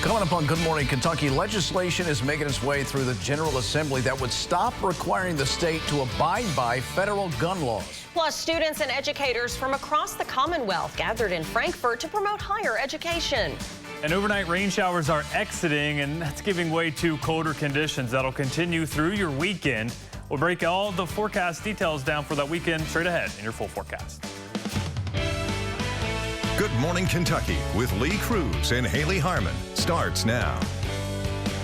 Coming up on Good Morning Kentucky, legislation is making its way through the General Assembly that would stop requiring the state to abide by federal gun laws. Plus, students and educators from across the Commonwealth gathered in Frankfort to promote higher education. And overnight rain showers are exiting, and that's giving way to colder conditions that'll continue through your weekend. We'll break all the forecast details down for that weekend straight ahead in your full forecast. Good Morning Kentucky with Lee Cruz and Haley Harmon starts now.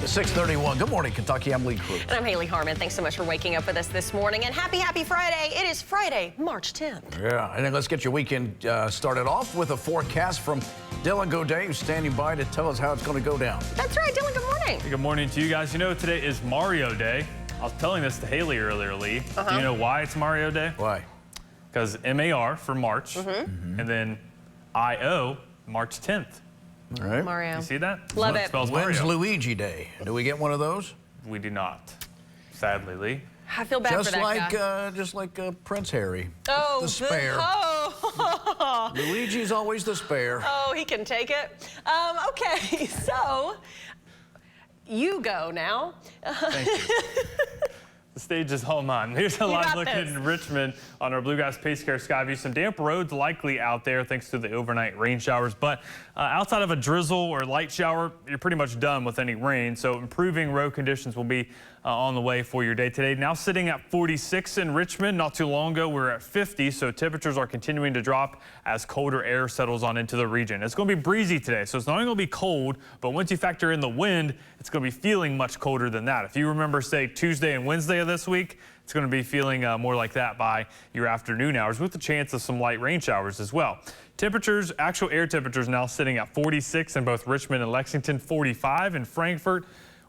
It's 6:31. Good Morning Kentucky. I'm Lee Cruz. And I'm Haley Harmon. Thanks so much for waking up with us this morning. And happy Friday. It is Friday, March 10th. Yeah, and then let's get your weekend started off with a forecast from Dylan Goday, who's standing by to tell us how it's going to go down. That's right, Dylan. Good morning. Good morning to you guys. You know, today is Mario Day. I was telling this to Haley earlier, Lee. Do you know why it's Mario Day? Why? Because M-A-R for March, and then I-O, March 10th. All right. Mario. You see that? Love Well, it. Spells When's Mario. Luigi Day? Do we get one of those? We do not, sadly, Lee. I feel bad for that guy. Just like Prince Harry. Oh, the spare. Oh. Luigi's always the spare. Oh, he can take it. Okay, so you go now. Thank you. The stage is all mine. Here's a live look in Richmond on our Blue Gas Pace Care Skyview. Some damp roads likely out there thanks to the overnight rain showers. But outside of a drizzle or light shower, you're pretty much done with any rain. So improving road conditions will be on the way for your day today. Now sitting at 46 in Richmond. Not too long ago, we were at 50. So temperatures are continuing to drop as colder air settles on into the region. It's going to be breezy today. So it's not only going to be cold, but once you factor in the wind, it's going to be feeling much colder than that. If you remember, say, Tuesday and Wednesday of this week, it's going to be feeling more like that by your afternoon hours with the chance of some light rain showers as well. Temperatures, actual air temperatures now sitting at 46 in both Richmond and Lexington, 45 in Frankfort.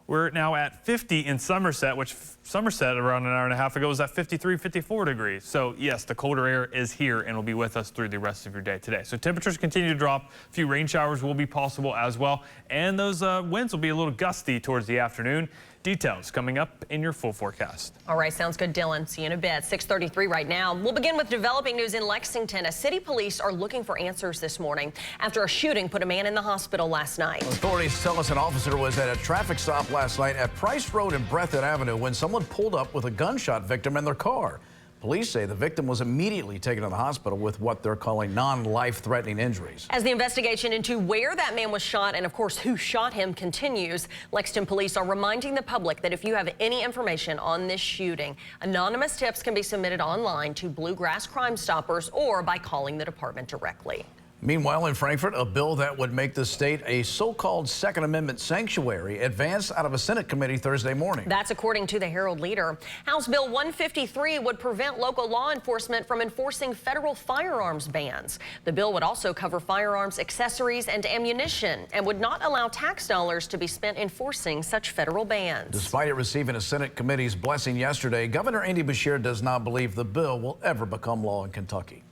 We're now at 50 in Somerset, which Somerset around an hour and a half ago was at 53, 54 degrees. So yes, the colder air is here and will be with us through the rest of your day today. So temperatures continue to drop. A few rain showers will be possible as well. And those winds will be a little gusty towards the afternoon. Details coming up in your full forecast. All right, sounds good, Dylan. See you in a bit. 6:33 right now. We'll begin with developing news in Lexington. As city police are looking for answers this morning after a shooting put a man in the hospital last night. Authorities tell us an officer was at a traffic stop last night at Price Road and Breathitt Avenue when someone pulled up with a gunshot victim in their car. Police say the victim was immediately taken to the hospital with what they're calling non-life-threatening injuries. As the investigation into where that man was shot and, of course, who shot him continues, Lexington police are reminding the public that if you have any information on this shooting, anonymous tips can be submitted online to Bluegrass Crime Stoppers or by calling the department directly. Meanwhile, in Frankfort, a bill that would make the state a so-called Second Amendment sanctuary advanced out of a Senate committee Thursday morning. That's according to the Herald Leader. House Bill 153 would prevent local law enforcement from enforcing federal firearms bans. The bill would also cover firearms, accessories, and ammunition and would not allow tax dollars to be spent enforcing such federal bans. Despite it receiving a Senate committee's blessing yesterday, Governor Andy Beshear does not believe the bill will ever become law in Kentucky.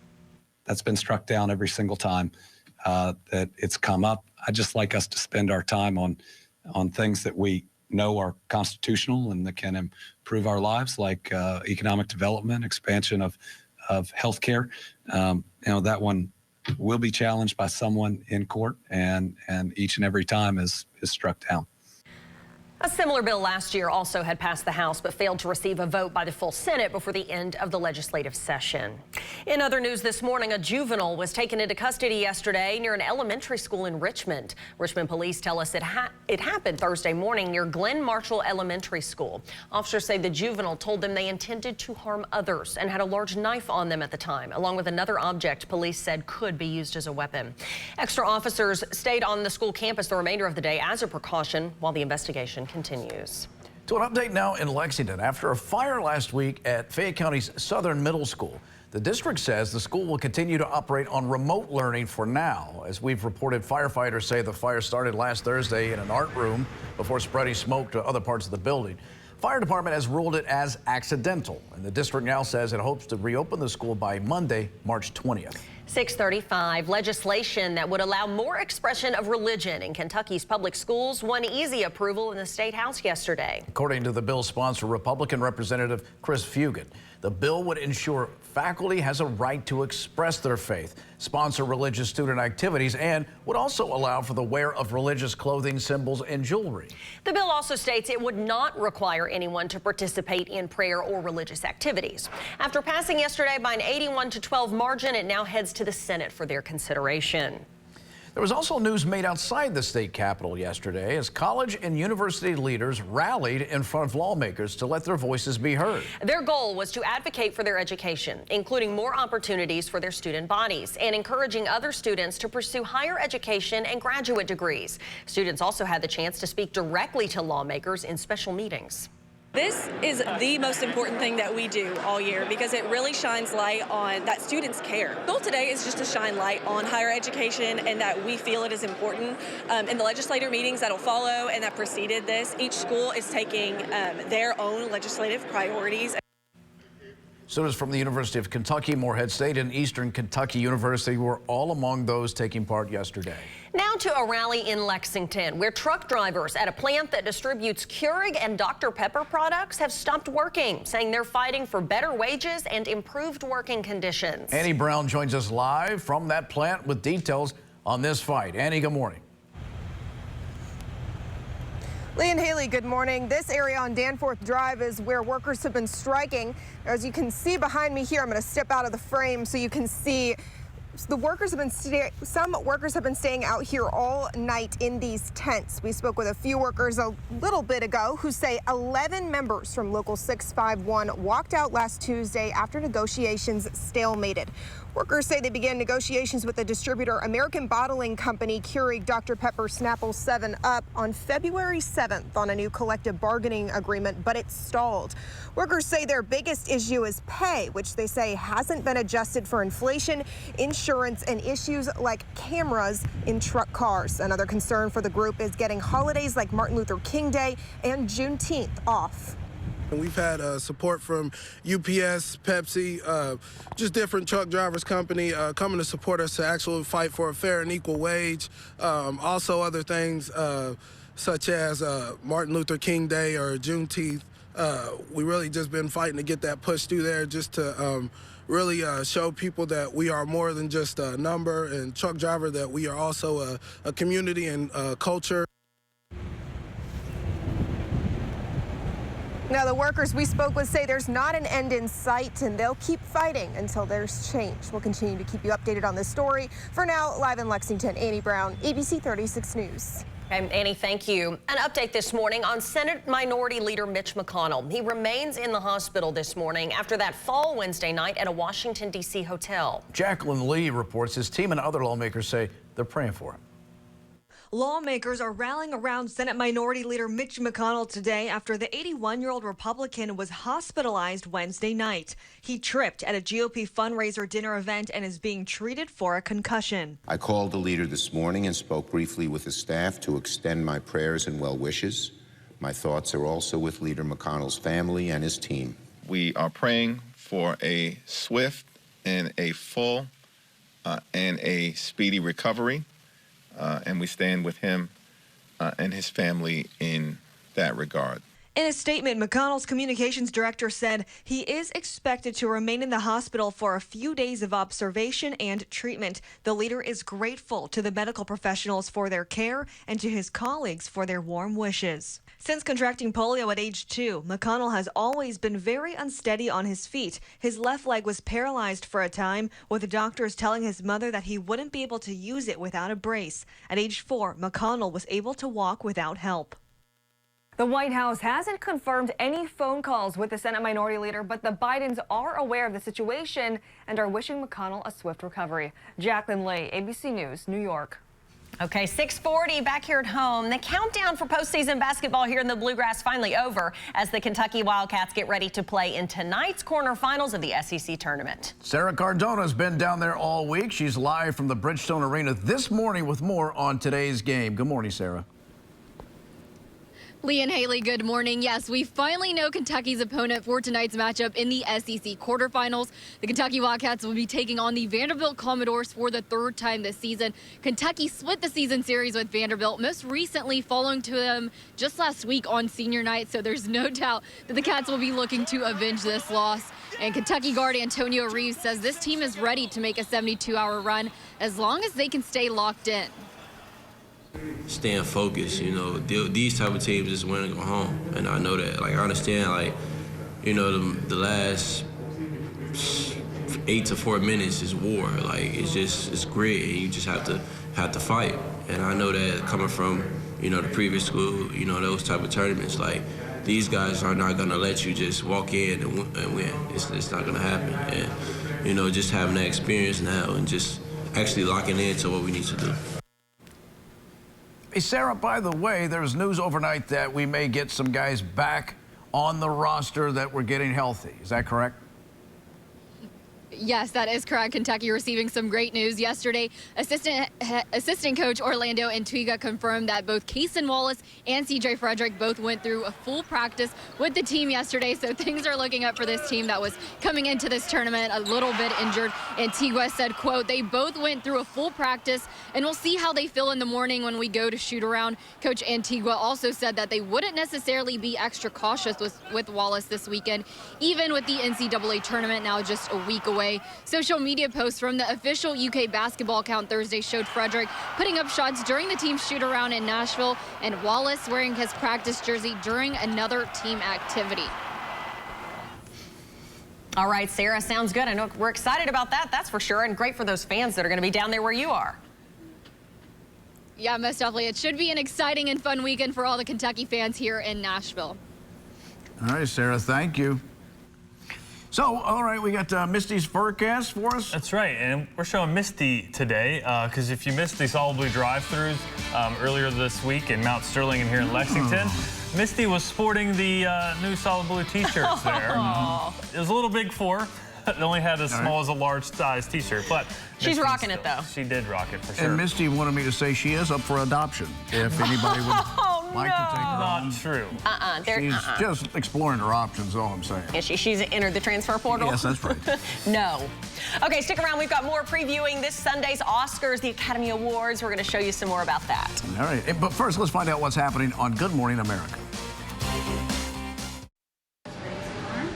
That's been struck down every single time that it's come up. I'd just like us to spend our time on things that we know are constitutional and that can improve our lives, like economic development, expansion of health care. That one will be challenged by someone in court, and each and every time is struck down. A similar bill last year also had passed the House but failed to receive a vote by the full Senate before the end of the legislative session. In other news this morning, a juvenile was taken into custody yesterday near an elementary school in Richmond. Richmond police tell us it happened Thursday morning near Glenn Marshall Elementary School. Officers say the juvenile told them they intended to harm others and had a large knife on them at the time, along with another object police said could be used as a weapon. Extra officers stayed on the school campus the remainder of the day as a precaution while the investigation continues. To an update now in Lexington. After a fire last week at Fayette County's Southern Middle School, the district says the school will continue to operate on remote learning for now. As we've reported, firefighters say the fire started last Thursday in an art room before spreading smoke to other parts of the building. Fire department has ruled it as accidental, and the district now says it hopes to reopen the school by Monday, March 20th. 6:35, legislation that would allow more expression of religion in Kentucky's public schools won easy approval in the State House yesterday. According to the bill's sponsor, Republican Representative Chris Fugit, the bill would ensure faculty has a right to express their faith, sponsor religious student activities, and would also allow for the wear of religious clothing, symbols, and jewelry. The bill also states it would not require anyone to participate in prayer or religious activities. After passing yesterday by an 81-12 margin, it now heads to the Senate for their consideration. There was also news made outside the state capitol yesterday as college and university leaders rallied in front of lawmakers to let their voices be heard. Their goal was to advocate for their education, including more opportunities for their student bodies and encouraging other students to pursue higher education and graduate degrees. Students also had the chance to speak directly to lawmakers in special meetings. This is the most important thing that we do all year because it really shines light on that students care. The goal today is just to shine light on higher education and that we feel it is important. In the legislative meetings that'll follow and that preceded this, each school is taking their own legislative priorities. Students from the University of Kentucky, Morehead State, and Eastern Kentucky University were all among those taking part yesterday. Now to a rally in Lexington, where truck drivers at a plant that distributes Keurig and Dr. Pepper products have stopped working, saying they're fighting for better wages and improved working conditions. Annie Brown joins us live from that plant with details on this fight. Annie, good morning. Lee and Haley, good morning. This area on Danforth Drive is where workers have been striking. As you can see behind me here, I'm going to step out of the frame so you can see the workers have been some workers have been staying out here all night in these tents. We spoke with a few workers a little bit ago who say 11 members from Local 651 walked out last Tuesday after negotiations stalemated. Workers say they began negotiations with the distributor American Bottling Company Keurig Dr. Pepper Snapple 7-Up on February 7th on a new collective bargaining agreement, but it stalled. Workers say their biggest issue is pay, which they say hasn't been adjusted for inflation, insurance, and issues like cameras in truck cars. Another concern for the group is getting holidays like Martin Luther King Day and Juneteenth off. We've had support from UPS, Pepsi, just different truck drivers company coming to support us to actually fight for a fair and equal wage. Also other things such as Martin Luther King Day or Juneteenth. We really just been fighting to get that push through there just to really show people that we are more than just a number, and truck driver, that we are also a community and culture. Now, the workers we spoke with say there's not an end in sight, and they'll keep fighting until there's change. We'll continue to keep you updated on this story. For now, live in Lexington, Annie Brown, ABC 36 News. Annie, thank you. An update this morning on Senate Minority Leader Mitch McConnell. He remains in the hospital this morning after that fall Wednesday night at a Washington, D.C. hotel. Jacqueline Lee reports his team and other lawmakers say they're praying for him. Lawmakers are rallying around Senate Minority Leader Mitch McConnell today after the 81-year-old Republican was hospitalized Wednesday night. He tripped at a GOP fundraiser dinner event and is being treated for a concussion. I called the leader this morning and spoke briefly with the staff to extend my prayers and well wishes. My thoughts are also with Leader McConnell's family and his team. We are praying for a swift and a full and a speedy recovery. And we stand with him and his family in that regard. In a statement, McConnell's communications director said he is expected to remain in the hospital for a few days of observation and treatment. The leader is grateful to the medical professionals for their care and to his colleagues for their warm wishes. Since contracting polio at age 2, McConnell has always been very unsteady on his feet. His left leg was paralyzed for a time, with the doctors telling his mother that he wouldn't be able to use it without a brace. At age 4, McConnell was able to walk without help. The White House hasn't confirmed any phone calls with the Senate Minority Leader, but the Bidens are aware of the situation and are wishing McConnell a swift recovery. Jacqueline Lee, ABC News, New York. Okay, 6:40 back here at home. The countdown for postseason basketball here in the Bluegrass finally over as the Kentucky Wildcats get ready to play in tonight's quarterfinals of the SEC tournament. Sarah Cardona's been down there all week. She's live from the Bridgestone Arena this morning with more on today's game. Good morning, Sarah. Lee and Haley, good morning. Yes, we finally know Kentucky's opponent for tonight's matchup in the SEC quarterfinals. The Kentucky Wildcats will be taking on the Vanderbilt Commodores for the third time this season. Kentucky split the season series with Vanderbilt, most recently falling to them just last week on senior night, so there's no doubt that the Cats will be looking to avenge this loss. And Kentucky guard Antonio Reeves says this team is ready to make a 72-hour run as long as they can stay locked in. Staying focused, these type of teams just win and go home, and I know that. I understand, the last 8 to 4 minutes is war. It's grit, and you just have to fight. And I know that coming from, the previous school, those type of tournaments, these guys are not gonna let you just walk in and win. It's not gonna happen. And just having that experience now and just actually locking into what we need to do. Hey, Sarah, by the way, there's news overnight that we may get some guys back on the roster that were getting healthy. Is that correct? Yes, that is correct. Kentucky receiving some great news yesterday. Assistant coach Orlando Antigua confirmed that both Cason Wallace and CJ Frederick both went through a full practice with the team yesterday. So things are looking up for this team that was coming into this tournament a little bit injured. Antigua said, quote, "They both went through a full practice and we'll see how they feel in the morning when we go to shoot around." Coach Antigua also said that they wouldn't necessarily be extra cautious with Wallace this weekend, even with the NCAA tournament now just a week away. Social media posts from the official UK basketball account Thursday showed Frederick putting up shots during the team's shoot-around in Nashville and Wallace wearing his practice jersey during another team activity. All right, Sarah, sounds good. I know we're excited about that, that's for sure, and great for those fans that are going to be down there where you are. Yeah, most definitely. It should be an exciting and fun weekend for all the Kentucky fans here in Nashville. All right, Sarah, thank you. So, all right, we got Misty's forecast for us. That's right, and we're showing Misty today because if you missed the Solid Blue drive-thrus earlier this week in Mount Sterling and here in Lexington, Misty was sporting the new Solid Blue t-shirts there. It was a little big for her. It only had as small as a large size t-shirt, but she's rocking it though. She did rock it for sure. And Misty wanted me to say she is up for adoption if anybody would like to take her on. Not true. She's just exploring her options, all I'm saying. Yeah, she's entered the transfer portal? Yes, that's right. No. Okay, stick around. We've got more previewing this Sunday's Oscars, the Academy Awards. We're going to show you some more about that. All right, but first, let's find out what's happening on Good Morning America.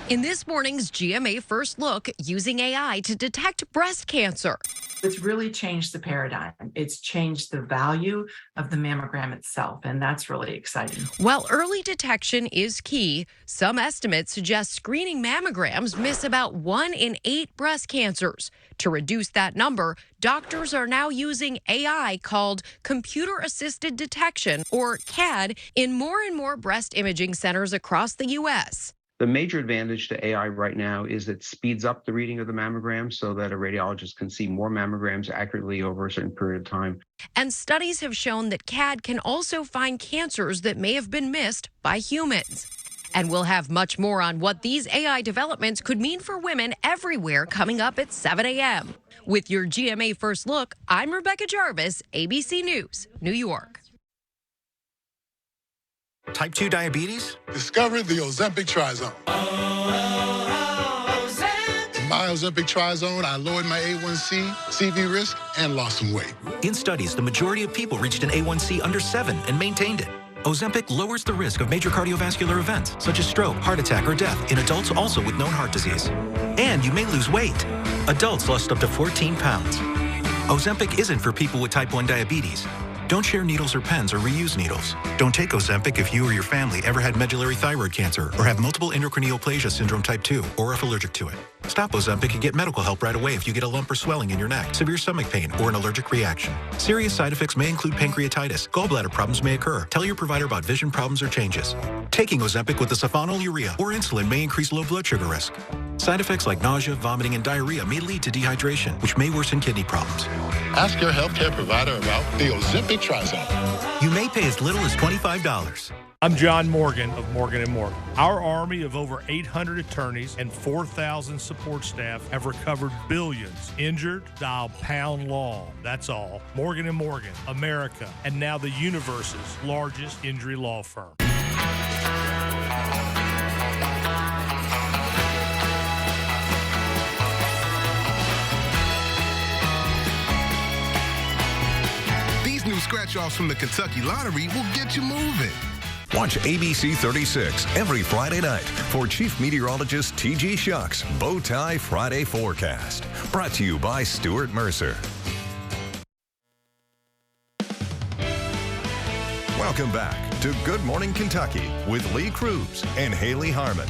In this morning's GMA First Look, using AI to detect breast cancer. It's really changed the paradigm. It's changed the value of the mammogram itself, and that's really exciting. While early detection is key, some estimates suggest screening mammograms miss about 1 in 8 breast cancers. To reduce that number, doctors are now using AI called computer-assisted detection, or CAD, in more and more breast imaging centers across the U.S. The major advantage to AI right now is it speeds up the reading of the mammogram so that a radiologist can see more mammograms accurately over a certain period of time. And studies have shown that CAD can also find cancers that may have been missed by humans. And we'll have much more on what these AI developments could mean for women everywhere coming up at 7 a.m. With your GMA First Look, I'm Rebecca Jarvis, ABC News, New York. Type 2 diabetes? Discover the Ozempic Trizone. In my Ozempic Trizone, I lowered my A1C, CV risk, and lost some weight. In studies, the majority of people reached an A1C under 7 and maintained it. Ozempic lowers the risk of major cardiovascular events, such as stroke, heart attack, or death in adults also with known heart disease. And you may lose weight. Adults lost up to 14 pounds. Ozempic isn't for people with type 1 diabetes. Don't share needles or pens or reuse needles. Don't take Ozempic if you or your family ever had medullary thyroid cancer or have multiple endocrineoplasia syndrome type 2 or if allergic to it. Stop Ozempic and get medical help right away if you get a lump or swelling in your neck, severe stomach pain, or an allergic reaction. Serious side effects may include pancreatitis. Gallbladder problems may occur. Tell your provider about vision problems or changes. Taking Ozempic with acetylcholinesterase or insulin may increase low blood sugar risk. Side effects like nausea, vomiting, and diarrhea may lead to dehydration, which may worsen kidney problems. Ask your healthcare provider about the Ozempic Trizone. You may pay as little as $25. I'm John Morgan of Morgan & Morgan. Our army of over 800 attorneys and 4,000 support staff have recovered billions. Injured? Dial pound law. That's all. Morgan & Morgan, America, and now the universe's largest injury law firm. scratch-offs from the Kentucky Lottery will get you moving. Watch ABC 36 every Friday night for Chief Meteorologist T.G. Shucks' Bowtie Friday Forecast. Brought to you by Stuart Mercer. Welcome back to Good Morning Kentucky with Lee Cruz and Haley Harmon.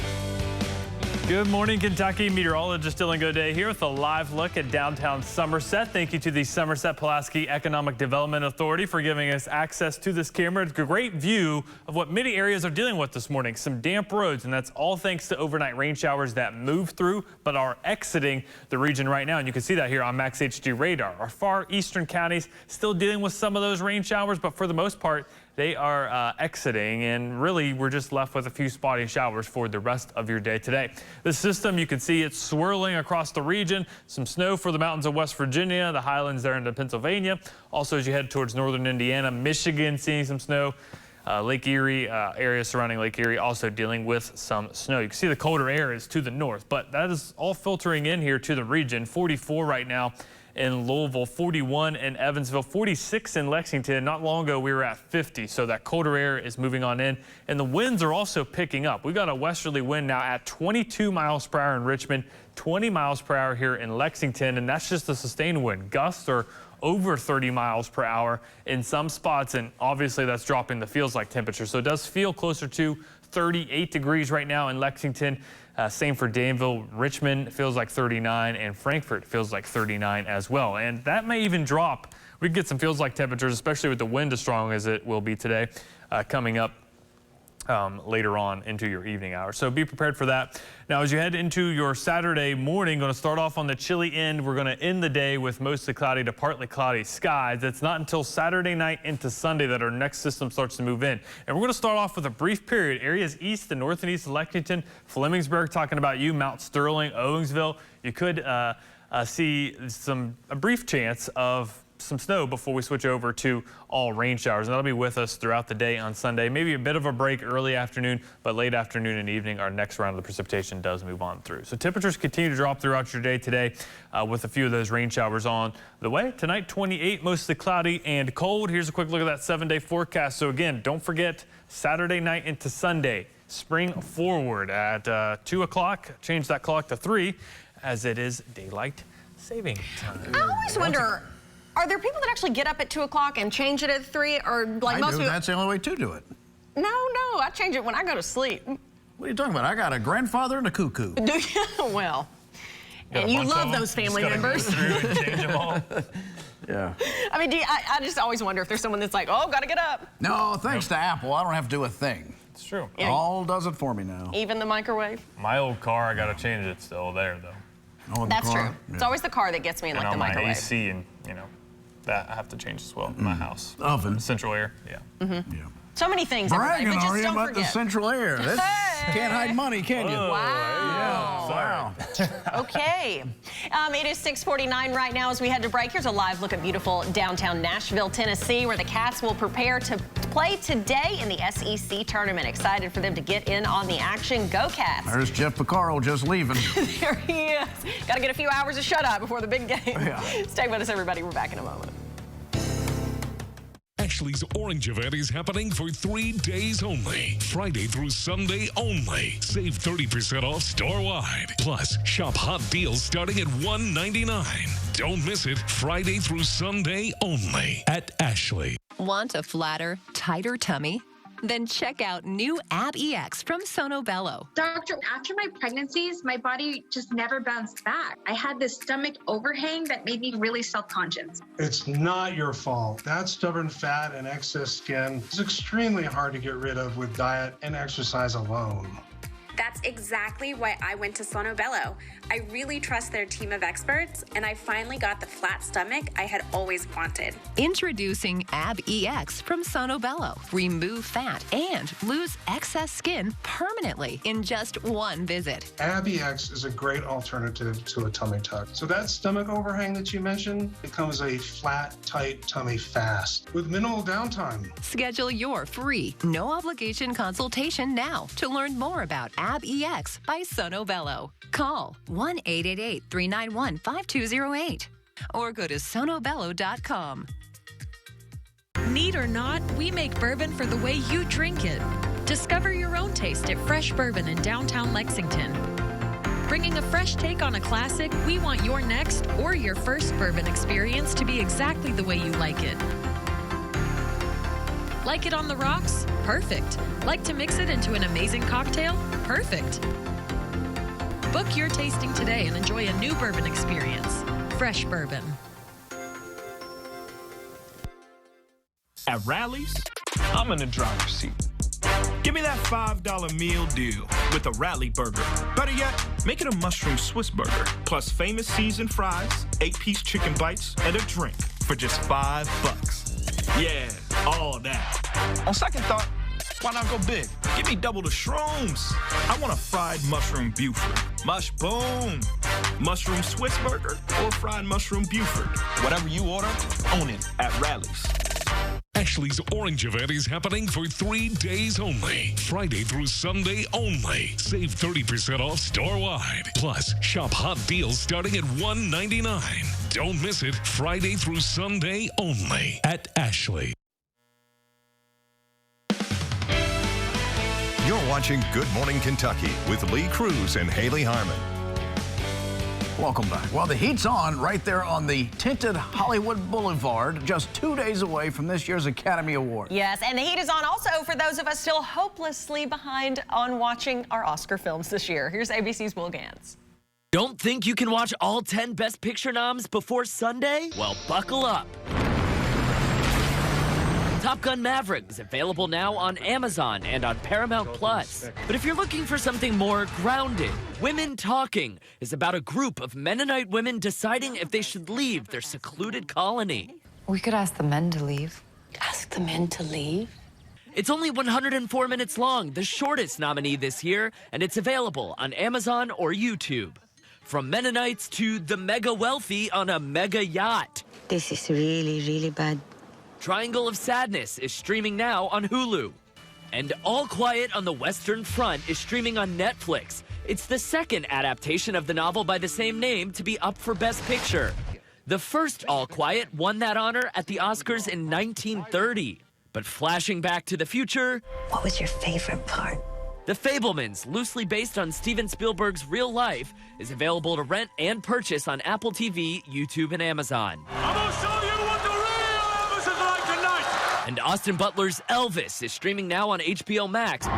Good morning, Kentucky. Meteorologist Dylan Goday here with a live look at downtown Somerset. Thank you to the Somerset-Pulaski Economic Development Authority for giving us access to this camera. It's a great view of what many areas are dealing with this morning. Some damp roads, and that's all thanks to overnight rain showers that move through but are exiting the region right now. And you can see that here on Max HD radar. Our far eastern counties still dealing with some of those rain showers, but for the most part, they are exiting, and really we're just left with a few spotty showers for the rest of your day today. The system, you can see it's swirling across the region. Some snow for the mountains of West Virginia, the highlands there into Pennsylvania. Also, as you head towards northern Indiana, Michigan, seeing some snow. Lake Erie, area surrounding Lake Erie, also dealing with some snow. You can see the colder air is to the north, but that is all filtering in here to the region. 44 right now in Louisville, 41 in Evansville, 46 in Lexington. Not long ago, we were at 50, so that colder air is moving on in. And the winds are also picking up. We've got a westerly wind now at 22 miles per hour in Richmond, 20 miles per hour here in Lexington, and that's just a sustained wind. Gusts are over 30 miles per hour in some spots, and obviously that's dropping the feels-like temperature. So it does feel closer to 38 degrees right now in Lexington. Same for Danville. Richmond feels like 39, and Frankfort feels like 39 as well. And that may even drop. We could get some feels-like temperatures, especially with the wind as strong as it will be today, coming up later on into your evening hours. So be prepared for that. Now, as you head into your Saturday morning, going to start off on the chilly end. We're going to end the day with mostly cloudy to partly cloudy skies. It's not until Saturday night into Sunday that our next system starts to move in. And we're going to start off with a brief period. Areas east and north and east of Lexington, Flemingsburg, talking about you, Mount Sterling, Owensville. You could see a brief chance of some snow before we switch over to all rain showers. And that'll be with us throughout the day on Sunday. Maybe a bit of a break early afternoon, but late afternoon and evening, our next round of the precipitation does move on through. So temperatures continue to drop throughout your day today with a few of those rain showers on the way. Tonight, 28, mostly cloudy and cold. Here's a quick look at that 7-day forecast. So again, don't forget Saturday night into Sunday, spring forward at 2 o'clock. Change that clock to 3 as it is daylight saving time. I always wonder, are there people that actually get up at 2 o'clock and change it at 3, or like most people? That's the only way to do it. No, I change it when I go to sleep. What are you talking about? I got a grandfather and a cuckoo. Do you? Well, and you love those family members. Go through and change them all. Yeah. I mean, I just always wonder if there's someone that's like, oh, gotta get up. No, thanks to Apple, I don't have to do a thing. It's true. Yeah. All does it for me now. Even the microwave. My old car, I gotta change it still there though. Oh, That's car? true. Yeah. It's always the car that gets me in, And like the on microwave. my AC and that I have to change as well in my house. Oven. Central air, yeah. Yeah. So many things every day, Bragging but on just you don't about forget. the central air. That's, can't hide money, can you? Wow. Yeah. Wow. Okay. It is 6:49 right now as we head to break. Here's a live look at beautiful downtown Nashville, Tennessee, where the Cats will prepare to play today in the SEC tournament. Excited for them to get in on the action. Go Cats. There's Jeff Picaro just leaving. There he is. Got to get a few hours of shut-eye before the big game. Yeah. Stay with us, everybody. We're back in a moment. Ashley's Orange event is happening for 3 days only. Friday through Sunday only. Save 30% off store-wide. Plus, shop hot deals starting at $1.99. Don't miss it. Friday through Sunday only at Ashley. Want a flatter, tighter tummy? Then check out new Ab EX from Sono Bello. Doctor, after my pregnancies, my body just never bounced back. I had this stomach overhang that made me really self-conscious. It's not your fault. That stubborn fat and excess skin is extremely hard to get rid of with diet and exercise alone. That's exactly why I went to Sono Bello. I really trust their team of experts, and I finally got the flat stomach I had always wanted. Introducing Ab EX from Sono Bello. Remove fat and lose excess skin permanently in just one visit. Ab EX is a great alternative to a tummy tuck. So that stomach overhang that you mentioned becomes a flat, tight tummy fast with minimal downtime. Schedule your free, no obligation consultation now to learn more about Ab EX by Sono Bello. Call 1-888-391-5208 or go to sonobello.com. Need or not, we make bourbon for the way you drink it. Discover your own taste at Fresh Bourbon in downtown Lexington. Bringing a fresh take on a classic, we want your next or your first bourbon experience to be exactly the way you like it. Like it on the rocks? Perfect. Like to mix it into an amazing cocktail? Perfect. Book your tasting today and enjoy a new bourbon experience. Fresh Bourbon. At Rally's, I'm in the driver's seat. Give me that $5 meal deal with a Rally burger. Better yet, make it a mushroom Swiss burger, plus famous seasoned fries, 8-piece chicken bites, and a drink for just $5. Yeah, all that. On second thought, why not go big? Give me double the shrooms. I want a fried mushroom Buford. Mush boom. Mushroom Swiss burger or fried mushroom Buford. Whatever you order, own it at Rally's. Ashley's Orange event is happening for 3 days only. Friday through Sunday only. Save 30% off store-wide. Plus, shop hot deals starting at $1.99. Don't miss it. Friday through Sunday only at Ashley. You're watching Good Morning Kentucky with Lee Cruz and Haley Harmon. Welcome back. Well, the heat's on right there on the tinted Hollywood Boulevard, just 2 days away from this year's Academy Award. Yes, and the heat is on also for those of us still hopelessly behind on watching our Oscar films this year. Here's ABC's Will Gantz. Don't think you can watch all 10 Best Picture noms before Sunday? Well, buckle up. Top Gun Maverick is available now on Amazon and on Paramount Plus. But if you're looking for something more grounded, Women Talking is about a group of Mennonite women deciding if they should leave their secluded colony. We could ask the men to leave. Ask the men to leave? It's only 104 minutes long, the shortest nominee this year, and it's available on Amazon or YouTube. From Mennonites to the mega wealthy on a mega yacht. This is really, really bad. Triangle of Sadness is streaming now on Hulu. And All Quiet on the Western Front is streaming on Netflix. It's the second adaptation of the novel by the same name to be up for Best Picture. The first All Quiet won that honor at the Oscars in 1930. But flashing back to the future... What was your favorite part? The Fabelmans, loosely based on Steven Spielberg's real life, is available to rent and purchase on Apple TV, YouTube, and Amazon. I'm gonna show you what the real Elvis is like tonight! And Austin Butler's Elvis is streaming now on HBO Max.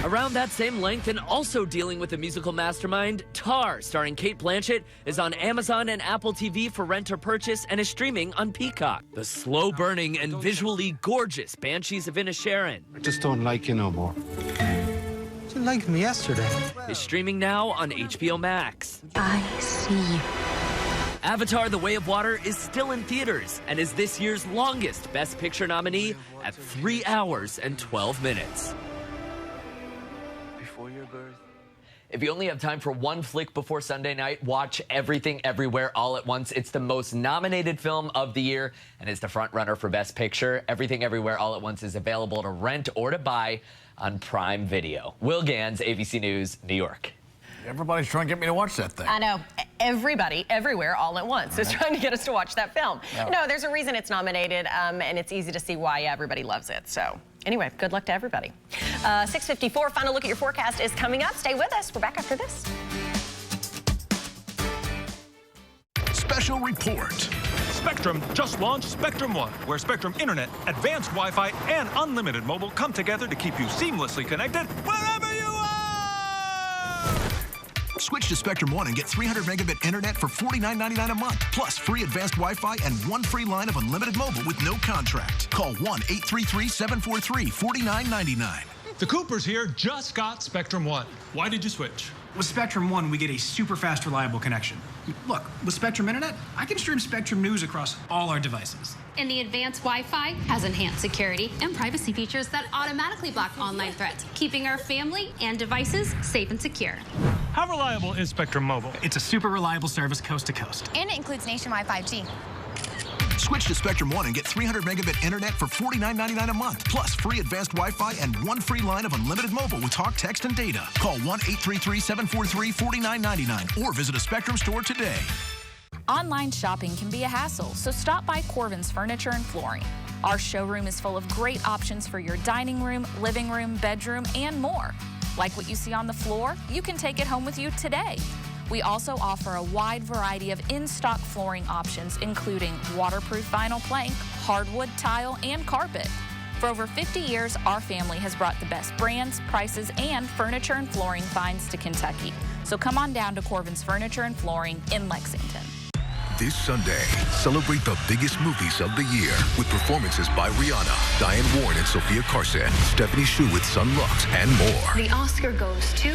Around that same length and also dealing with the musical mastermind, Tar, starring Cate Blanchett, is on Amazon and Apple TV for rent or purchase and is streaming on Peacock. The slow-burning and visually gorgeous Banshees of Inisherin I just don't like you no more. You didn't like me yesterday. is streaming now on HBO Max. I see. Avatar: The Way of Water is still in theaters and is this year's longest Best Picture nominee at 3 hours and 12 minutes. If you only have time for one flick before Sunday night, watch Everything Everywhere All at Once. It's the most nominated film of the year and is the front runner for Best Picture. Everything Everywhere All at Once is available to rent or to buy on Prime Video. Will Gans, ABC News, New York. Everybody's trying to get me to watch that thing. I know. Everybody, everywhere, all at once is trying to get us to watch that film. Yeah. No, there's a reason it's nominated, and it's easy to see why everybody loves it. So anyway, good luck to everybody. 6:54, final look at your forecast is coming up. Stay with us. We're back after this. Special report. Spectrum just launched Spectrum One, where Spectrum Internet, advanced Wi-Fi, and unlimited mobile come together to keep you seamlessly connected wherever you are! Switch to Spectrum One and get 300 megabit internet for $49.99 a month, plus free advanced Wi-Fi and one free line of unlimited mobile with no contract. Call 1-833-743-4999. The Coopers here just got Spectrum One. Why did you switch? With Spectrum One, we get a super fast, reliable connection. Look, with Spectrum Internet, I can stream Spectrum News across all our devices. And the advanced Wi-Fi has enhanced security and privacy features that automatically block online threats, keeping our family and devices safe and secure. How reliable is Spectrum Mobile? It's a super reliable service coast to coast. And it includes nationwide 5G. Switch to Spectrum One and get 300 megabit internet for $49.99 a month, plus free advanced Wi-Fi and one free line of unlimited mobile with talk, text, and data. Call 1-833-743-4999 or visit a Spectrum store today. Online shopping can be a hassle, so stop by Corvin's Furniture and Flooring. Our showroom is full of great options for your dining room, living room, bedroom, and more. Like what you see on the floor, you can take it home with you today. We also offer a wide variety of in-stock flooring options, including waterproof vinyl plank, hardwood, tile, and carpet. For over 50 years, our family has brought the best brands, prices, and furniture and flooring finds to Kentucky. So come on down to Corvin's Furniture and Flooring in Lexington. This Sunday, celebrate the biggest movies of the year with performances by Rihanna, Diane Warren and Sophia Carson, Stephanie Hsu with Sun Lux, and more. The Oscar goes to...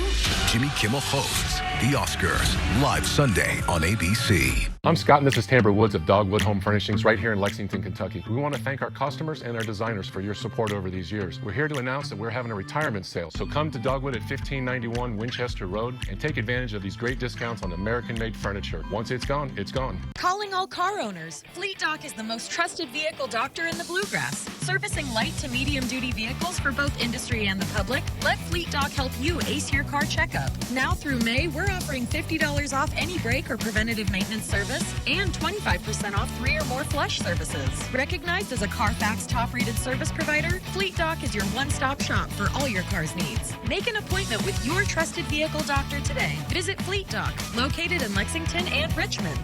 Jimmy Kimmel hosts The Oscars, live Sunday on ABC. I'm Scott, and this is Tamber Woods of Dogwood Home Furnishings right here in Lexington, Kentucky. We want to thank our customers and our designers for your support over these years. We're here to announce that we're having a retirement sale, so come to Dogwood at 1591 Winchester Road and take advantage of these great discounts on American-made furniture. Once it's gone, it's gone. Calling all car owners. Fleet Doc is the most trusted vehicle doctor in the Bluegrass. Servicing light to medium duty vehicles for both industry and the public. Let Fleet Doc help you ace your car checkup. Now through May, we're offering $50 off any brake or preventative maintenance service and 25% off 3 or more flush services. Recognized as a Carfax top-rated service provider, Fleet Doc is your one-stop shop for all your car's needs. Make an appointment with your trusted vehicle doctor today. Visit Fleet Doc, located in Lexington and Richmond.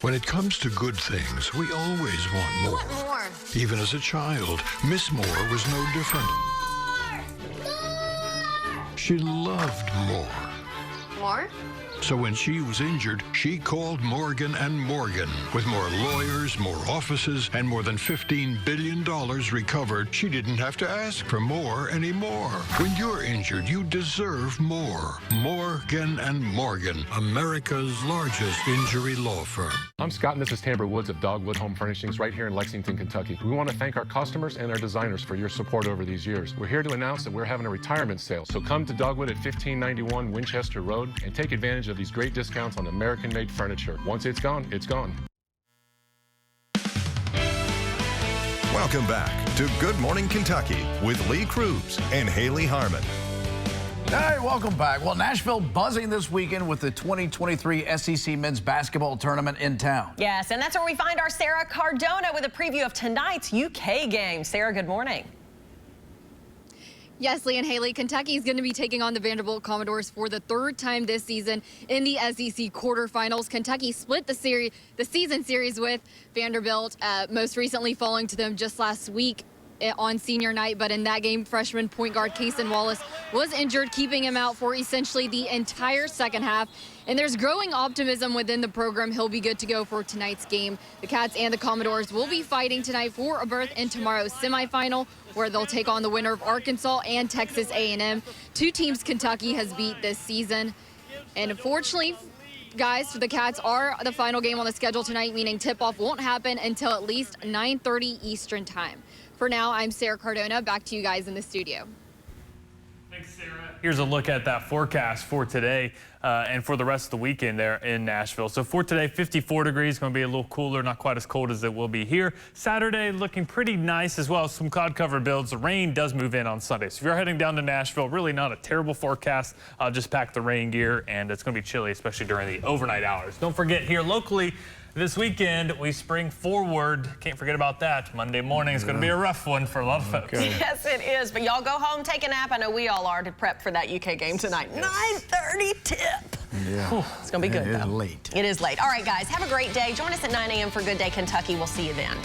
When it comes to good things, we always want more. What more? Even as a child, Miss Moore was no different. She loved more. More? So when she was injured, she called Morgan & Morgan. With more lawyers, more offices, and more than $15 billion recovered, she didn't have to ask for more anymore. When you're injured, you deserve more. Morgan & Morgan, America's largest injury law firm. I'm Scott, and this is Tamber Woods of Dogwood Home Furnishings right here in Lexington, Kentucky. We want to thank our customers and our designers for your support over these years. We're here to announce that we're having a retirement sale, so come to Dogwood at 1591 Winchester Road and take advantage of these great discounts on American-made furniture. Once it's gone, it's gone. Welcome back to Good Morning Kentucky with Lee Cruz and Haley Harmon. Hey, welcome back. Well, Nashville buzzing this weekend with the 2023 SEC Men's Basketball Tournament in town. Yes, and that's where we find our Sarah Cardona with a preview of tonight's UK game. Sarah, good morning. Yes, Lee and Haley, Kentucky is going to be taking on the Vanderbilt Commodores for the third time this season in the SEC quarterfinals. Kentucky split the season series with Vanderbilt, most recently falling to them just last week on senior night. But in that game, freshman point guard Cason Wallace was injured, keeping him out for essentially the entire second half. And there's growing optimism within the program. He'll be good to go for tonight's game. The Cats and the Commodores will be fighting tonight for a berth in tomorrow's semifinal, where they'll take on the winner of Arkansas and Texas A&M. Two teams Kentucky has beat this season. And unfortunately, guys, the Cats are the final game on the schedule tonight, meaning tip-off won't happen until at least 9:30 Eastern time. For now, I'm Sarah Cardona. Back to you guys in the studio. Thanks, Sarah. Here's a look at that forecast for today and for the rest of the weekend there in Nashville. So for today, 54 degrees, going to be a little cooler, not quite as cold as it will be here. Saturday looking pretty nice as well. Some cloud cover builds. The rain does move in on Sunday. So if you're heading down to Nashville, really not a terrible forecast. Just pack the rain gear, and it's going to be chilly, especially during the overnight hours. Don't forget, here locally, this weekend, we spring forward. Can't forget about that. Monday morning is going to be a rough one for a lot of folks. Yes, it is. But y'all go home, take a nap. I know we all are to prep for that UK game tonight. 9:30 tip. Yeah. It's going to be good, It is though. late. It is late. All right, guys, have a great day. Join us at 9 a.m. for Good Day Kentucky. We'll see you then.